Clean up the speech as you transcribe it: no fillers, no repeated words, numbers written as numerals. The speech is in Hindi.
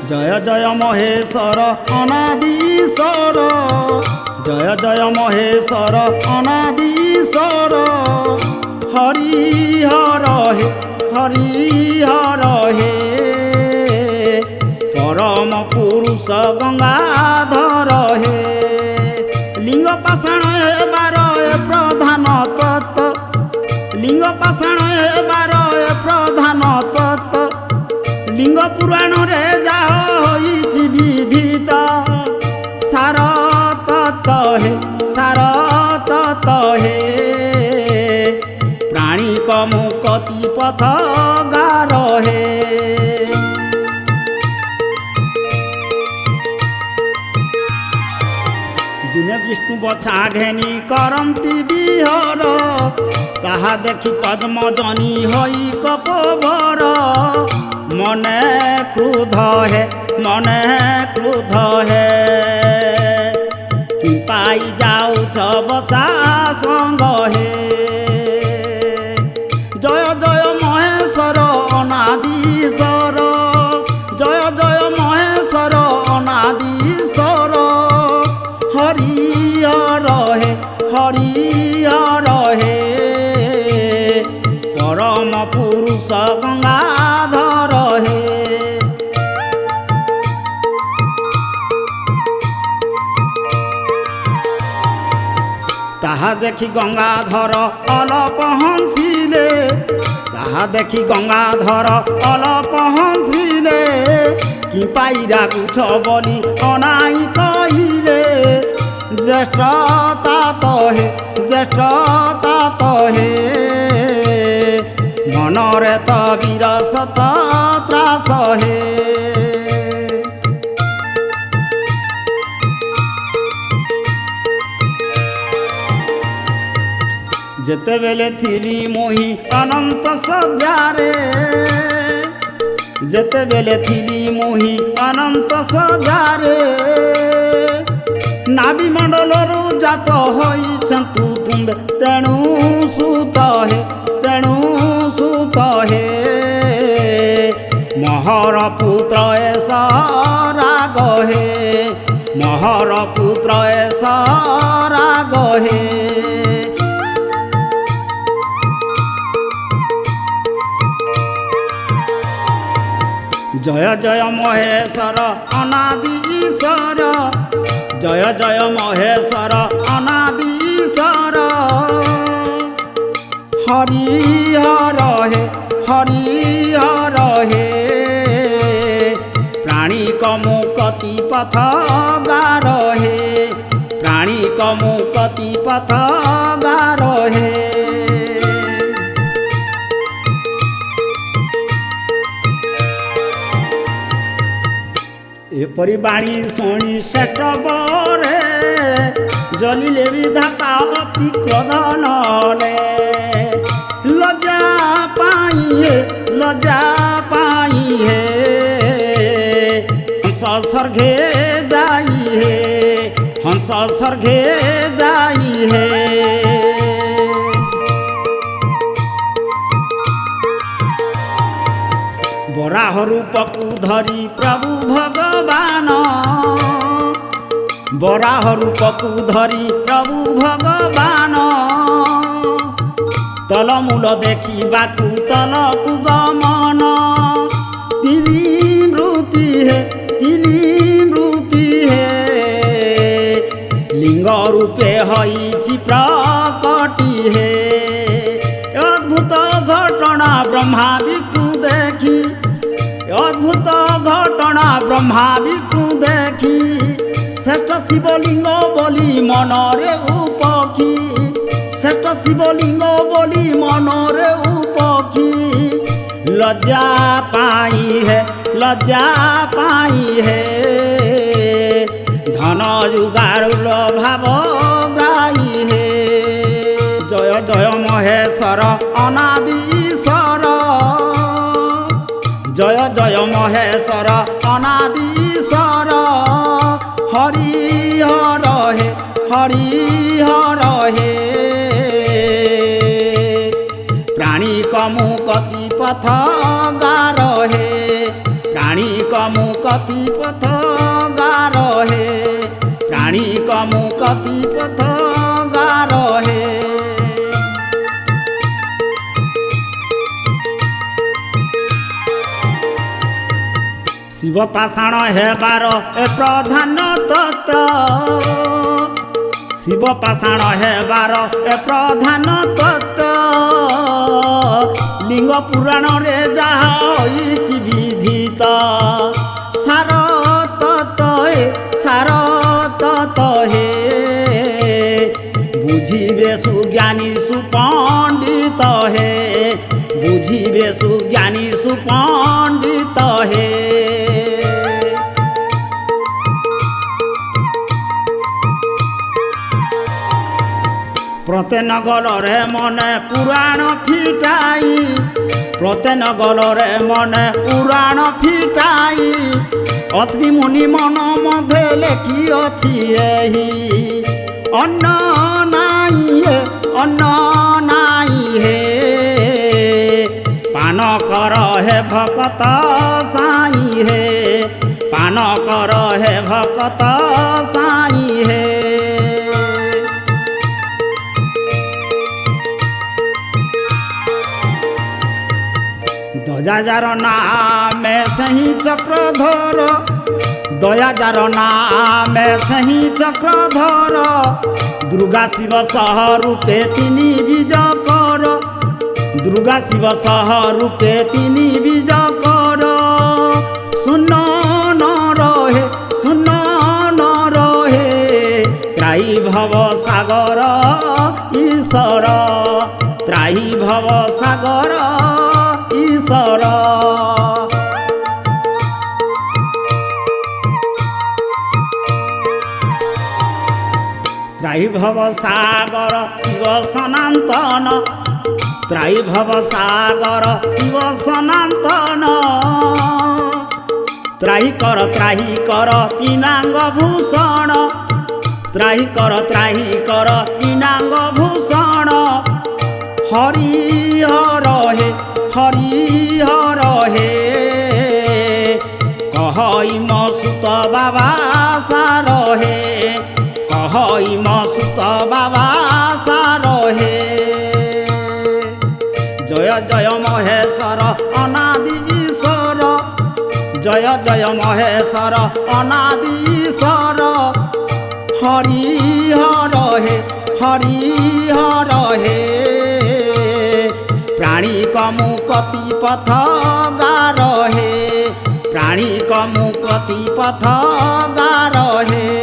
जय जय महेश्वर अनादीश्वर जय जय महेश्वर अनादीश्वर हरिहर हे हरिहर हे परम पुरुष गंगाधर हे लिंग पाषाण एबार प्रधान तत्व लिंग पाषाण एबार प्रधान तत्व लिंग पुराण रे जा होइछि विधित सार तत्व हे सार तत्व हे प्राणी मुक्ति पथ गार हे दिने विष्णु बछा घेनी करंती विहर ताहा देखि पद्म जनी होई कपभर मने क्रोध है मने क्रोध है कि पाई जाऊ बसा संग हे जय जय महेश्वर अनादीश्वर जय जय महेश्वर अनादीश्वर हरिहर हे हरिहर हे परम पुरुष गंगाधर हे ताहा देखि गंगाधर अलप हंसिले ताहा देखि गंगाधर अलप हंसिले कि पाइरा कुछ बोली अनाई कहिले ज्येष्ठता तो हे ज्येष्ठता तो हे मनरे तो विरसत त्रास हे जेते बेले थिली मोही अनंत सजारे जेते बेले थिली मोही अनंत सजारे नाभि मंडलरू जात होई चंतु तुम्बे तेणु सुत हे महर पुत्र ऐसा राग हे महर पुत्र ऐसा राग हे जय जय महेश्वर अनादीश्वर जय जय महेश्वर अनादीश्वर हरिहर हे हरिहर हे प्राणी मुक्ति पथ गार हे प्राणी मुक्ति पथ गार हे एपरी बाणी शुणी शेष बरे जलिले विधाता अति क्रोध नले लज्जा पाई है हंस स्वर्गे जाई है हंस स्वर्गे जाई है बराह रूपकु धरी प्रभु भगवान बराह रूपकु धरी प्रभु भगवान तलमूल देखिबाकु तलकु गमन तिनी मृति हे लिंग रूपे हईछि प्रकटी हे अद्भुत घटना ब्रह्मा विष्णु देखी अद्भुत घटना ब्रह्मा विष्णु देखी श्रेष्ठ शिवलिंग बोली मनरे उपखी श्रेष्ठ शिवलिंग बोली मनरे उपखी लज्जा पाई है धन जुगारुल भाव ग्राही है जय जय महेश्वर अनादीश्वर जय जय महेश्वर अनादीश्वर हरिहर हे हरिहर हे प्राणी मुक्ति पथ गार हे प्राणी मुकति पथ गार हे प्राणी का मुकति पथ गार हे। शिव पाषाण हेबार ए प्रधान तत्व शिव पाषाण हेबार ए प्रधान तत्व लिंग पुराण रे जहा होइछि विधित सार तत्व हे बुझिबे सुज्ञानी सुपंडित हे बुझिबे सुज्ञानी सुपंडित हे। प्रत्येक नगर रे मने पुराण फिटाई प्रत्येक नगर रे मने पुराण फिटाई अत्रि मुनि मन मध्य लेखि अछि एही अन्न नाई हे पान कर हे भक्त साई हे पान कर हे भक्त साई हे। दया जार नाम सही चक्रधर दया जार नाम सही चक्रधर दुर्गा शिव सह रूपे तिनी बीज कर दुर्गा शिव सह रूपे तिनी बीज कर सुन न रहे त्राई भव सागर ईश्वर त्राई भव सागर ईश्वर। त्राई भव सागर शिव सनातन त्राई भव सागर शिव सनातन त्राही कर पिनांग भूषण त्राही कर पिनांग भूषण हरिहर हे कहई मसुत बाबा सार हे कहई मसुत बाबा सार हे। जय जय महेश्वर अनादि ईश्वर जय जय महेश्वर अनादि ईश्वर हरिहर हे प्राणी का मुकति पथ गार हे प्राणी का मुकति पथ गार हे।